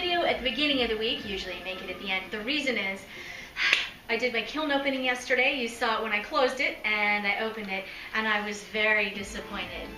video at the beginning of the week. Usually I make it at the end. The reason is I did my kiln opening yesterday. You saw it when I closed it, and I opened it, and I was very disappointed.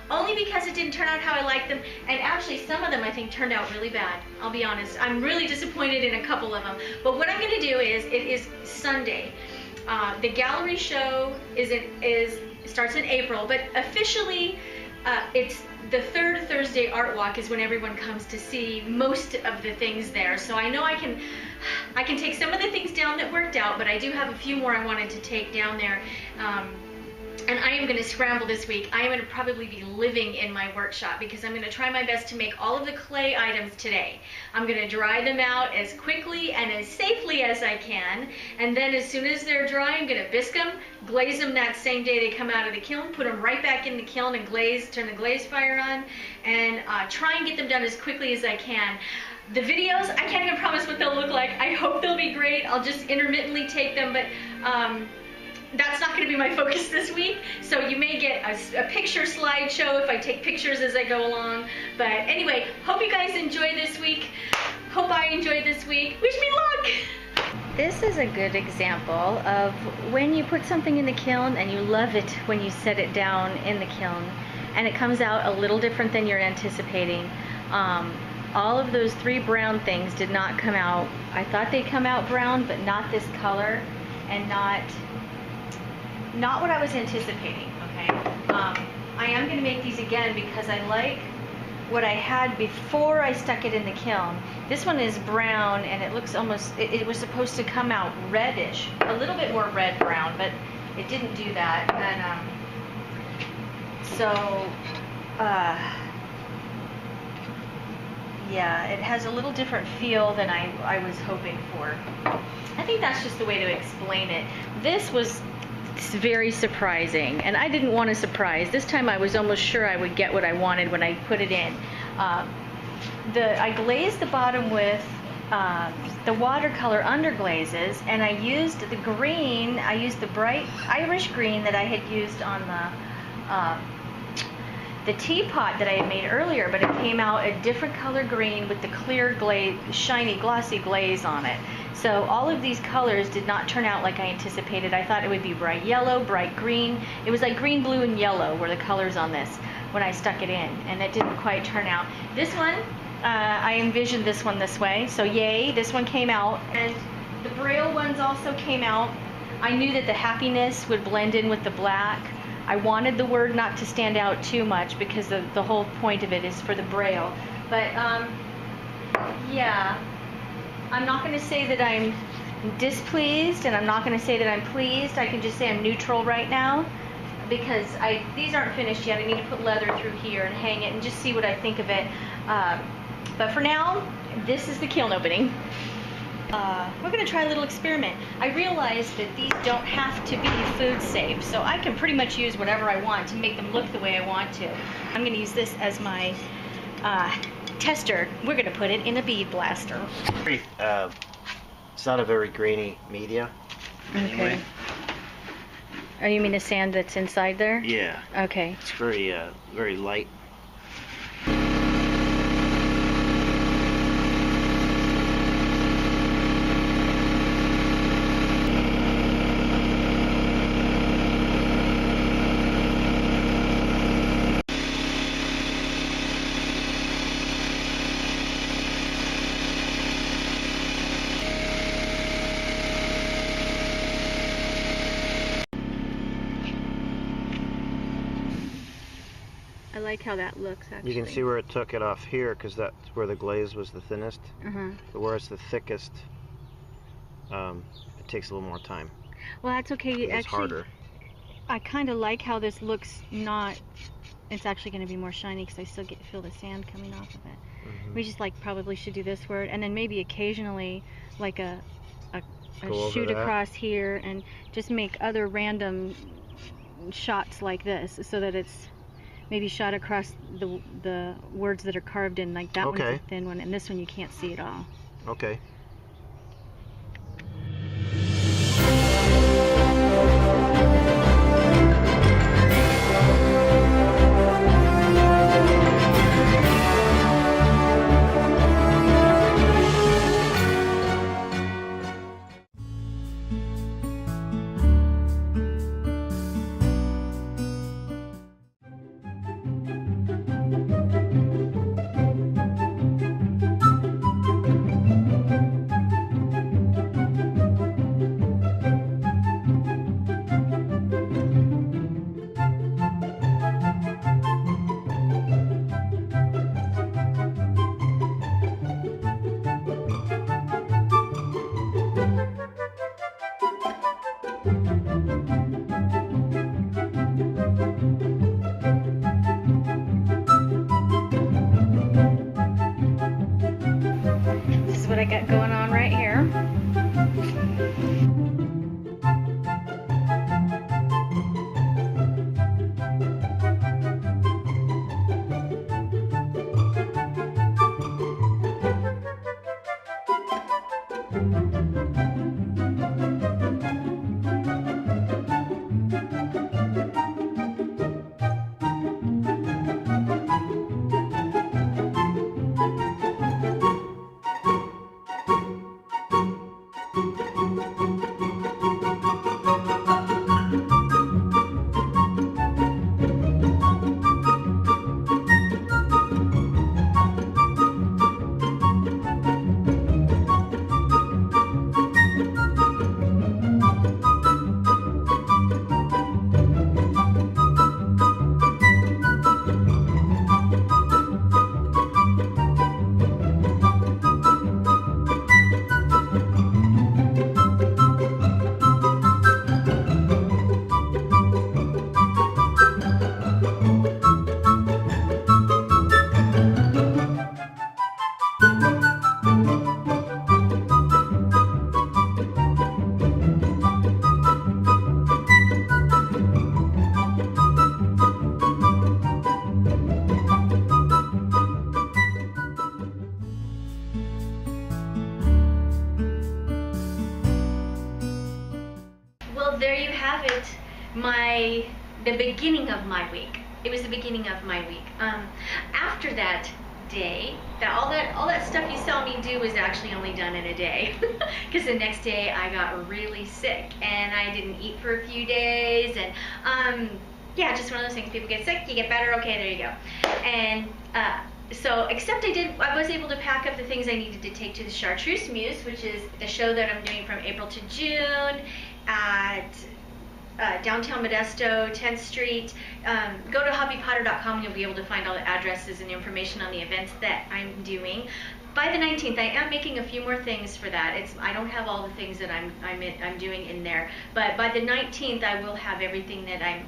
Only because it didn't turn out how I liked them, and actually some of them I think turned out really bad. I'll be honest. I'm really disappointed in a couple of them. But what I'm going to do is, it is Sunday. The gallery show starts in April, but officially it's the third Thursday art walk is when everyone comes to see most of the things there. So I know I can take some of the things down that worked out, but I do have a few more I wanted to take down there. And I am going to scramble this week. I am going to probably be living in my workshop because I'm going to try my best to make all of the clay items today. I'm going to dry them out as quickly and as safely as I can. And then as soon as they're dry, I'm going to bisque them, glaze them that same day they come out of the kiln, put them right back in the kiln and turn the glaze fire on, and try and get them done as quickly as I can. The videos, I can't even promise what they'll look like. I hope they'll be great. I'll just intermittently take them, but that's not going to be my focus this week. So you may get a picture slideshow if I take pictures as I go along. But anyway, hope you guys enjoy this week. Hope I enjoyed this week. Wish me luck! This is a good example of when you put something in the kiln and you love it when you set it down in the kiln and it comes out a little different than you're anticipating. All of those three brown things did not come out. I thought they'd come out brown, but not this color and not what I was anticipating, okay? I am going to make these again because I like what I had before I stuck it in the kiln. This one is brown and it looks almost, it was supposed to come out reddish, a little bit more red-brown, but it didn't do that. And yeah, it has a little different feel than I was hoping for. I think that's just the way to explain it. This was very surprising, and I didn't want a surprise. This time I was almost sure I would get what I wanted when I put it in. I glazed the bottom with the watercolor underglazes, and I used the green, I used the bright Irish green that I had used on the teapot that I had made earlier, but it came out a different color green with the clear glaze, shiny, glossy glaze on it. So all of these colors did not turn out like I anticipated. I thought it would be bright yellow, bright green. It was like green, blue, and yellow were the colors on this when I stuck it in, and it didn't quite turn out. This one, I envisioned this one this way, so yay, this one came out. And the Braille ones also came out. I knew that the happiness would blend in with the black. I wanted the word not to stand out too much because the whole point of it is for the Braille. But yeah, I'm not going to say that I'm displeased, and I'm not going to say that I'm pleased. I can just say I'm neutral right now because these aren't finished yet. I need to put leather through here and hang it and just see what I think of it. But for now, this is the kiln opening. We're going to try a little experiment. I realized that these don't have to be food safe, so I can pretty much use whatever I want to make them look the way I want to. I'm going to use this as my tester. We're going to put it in a bead blaster. It's not a very grainy media. Anyway. Okay. Oh, you mean the sand that's inside there? Yeah. Okay. It's very, very light. I like how that looks, actually. You can see where it took it off here because that's where the glaze was the thinnest. But where it's the thickest, it takes a little more time. Well, that's okay. It's actually harder. I kind of like how this looks. It's actually going to be more shiny because I still feel the sand coming off of it. We just probably should do this word, and then maybe occasionally like a shoot across here, and just make other random shots like this so that it's maybe shot across the words that are carved in, like that one's a thin one, and this one you can't see at all. Okay. what I got going on right here. Well, there you have it, the beginning of my week. It was the beginning of my week. After that day, all that stuff you saw me do was actually only done in a day, because the next day I got really sick and I didn't eat for a few days, and yeah, just one of those things. People get sick, you get better. Okay, there you go. And so, except I was able to pack up the things I needed to take to the Chartreuse Muse, which is the show that I'm doing from April to June at downtown Modesto, 10th Street. Go to hobbypotter.com and you'll be able to find all the addresses and information on the events that I'm doing. By the 19th, I am making a few more things for that. I don't have all the things that I'm doing in there, but by the 19th, I will have everything that I'm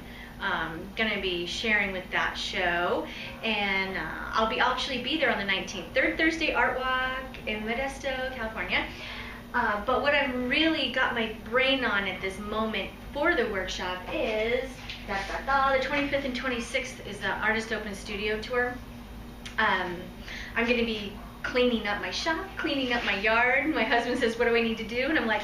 going to be sharing with that show, and I'll actually be there on the 19th. Third Thursday Art Walk in Modesto, California. But what I've really got my brain on at this moment for the workshop is the 25th and 26th is the Artist Open Studio Tour. I'm going to be cleaning up my shop, cleaning up my yard. My husband says, what do I need to do? And I'm like,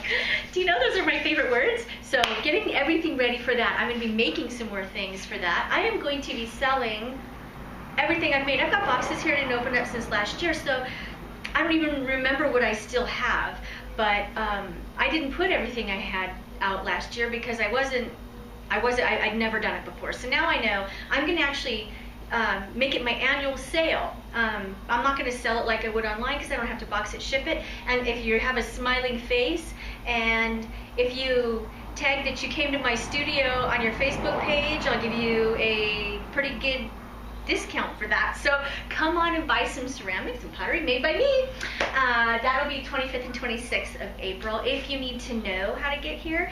do you know those are my favorite words? So getting everything ready for that. I'm going to be making some more things for that. I am going to be selling everything I've made. I've got boxes here I didn't open up since last year, so I don't even remember what I still have. But I didn't put everything I had out last year because I'd never done it before. So now I know I'm going to actually make it my annual sale. I'm not going to sell it like I would online because I don't have to box it, ship it. And if you have a smiling face, and if you tag that you came to my studio on your Facebook page, I'll give you a pretty good discount for that. So come on and buy some ceramics and pottery made by me. That'll be 25th and 26th of April. If you need to know how to get here,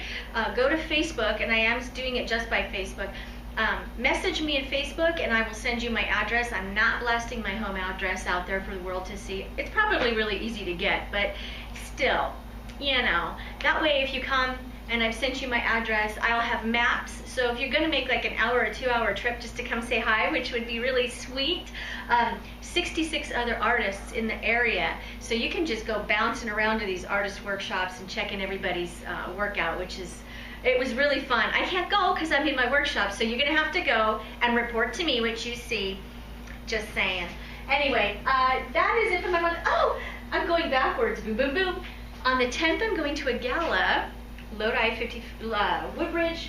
go to Facebook, and I am doing it just by Facebook. Message me at Facebook and I will send you my address. I'm not blasting my home address out there for the world to see. It's probably really easy to get, but still, you know, that way if you come and I've sent you my address, I'll have maps. So if you're going to make like an hour or 2 hour trip just to come say hi, which would be really sweet, 66 other artists in the area. So you can just go bouncing around to these artist workshops and check in everybody's workout, it was really fun. I can't go because I'm in my workshop, so you're going to have to go and report to me what you see. Just saying. Anyway, that is it for my month. Oh, I'm going backwards. Boom, boom, boom. On the 10th, I'm going to a gala, Lodi 50, Woodbridge,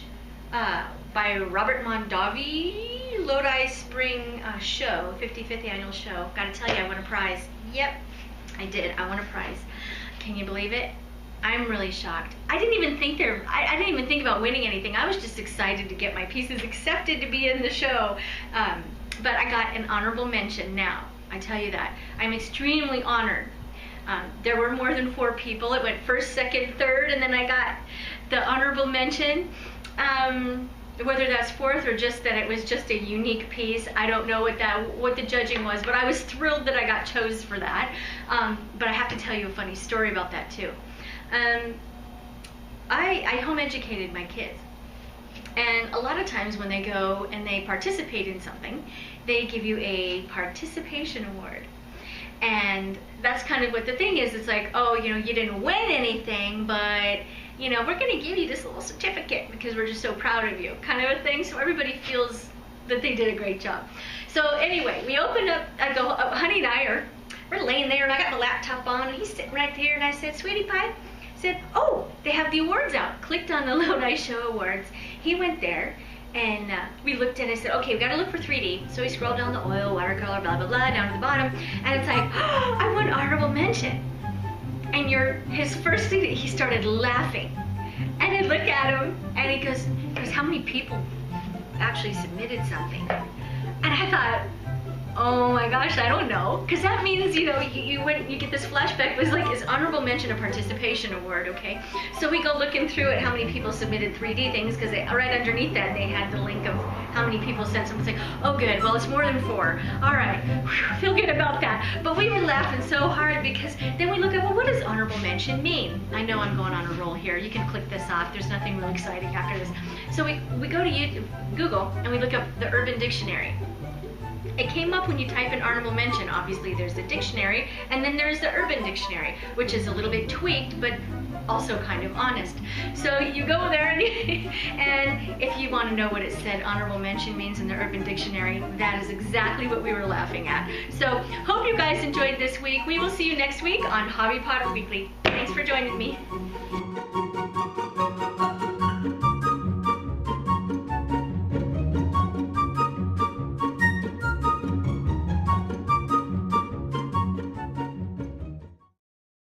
by Robert Mondavi, Lodi Spring Show, 55th annual show. Gotta tell you, I won a prize. Yep, I did. I won a prize. Can you believe it? I'm really shocked. I didn't even think I didn't even think about winning anything. I was just excited to get my pieces accepted to be in the show. But I got an honorable mention now. I tell you that. I'm extremely honored. There were more than 4 people. It went first, second, third, and then I got the honorable mention. whether that's fourth or just that it was just a unique piece. I don't know what the judging was, but I was thrilled that I got chose for that. But I have to tell you a funny story about that too. I home educated my kids. And a lot of times when they go and they participate in something, they give you a participation award. And that's kind of what the thing is. It's like, oh, you know, you didn't win anything, but, you know, we're going to give you this little certificate because we're just so proud of you, kind of a thing. So everybody feels that they did a great job. So anyway, we opened up, Honey and we're laying there, and I got the laptop on, and he's sitting right there, and I said, sweetie pie, I said, oh, they have the awards out. Clicked on the Little Nice Show awards. He went there, and we looked, and I said, okay, we got to look for 3D. So we scrolled down the oil, watercolor, blah, blah, blah, down to the bottom, and it's like, oh, I won honorable mention. And his first thing, he started laughing. And I look at him, and he goes, how many people actually submitted something? And I thought, oh my gosh, I don't know, because that means, you know, you get this flashback. It was like, is honorable mention a participation award? Okay, so we go looking through at how many people submitted 3D things, because right underneath that they had the link of how many people sent something. It's like, oh good, well it's more than 4. All right, whew, feel good about that. But we were laughing so hard because then we look at, well, what does honorable mention mean? I know I'm going on a roll here. You can click this off. There's nothing really exciting after this. So we go to YouTube, Google, and we look up the Urban Dictionary. It came up when you type in honorable mention. Obviously there's the dictionary, and then there's the Urban Dictionary, which is a little bit tweaked, but also kind of honest. So you go there, and if you want to know what it said honorable mention means in the Urban Dictionary, that is exactly what we were laughing at. So hope you guys enjoyed this week. We will see you next week on Hobby Pod Weekly. Thanks for joining me.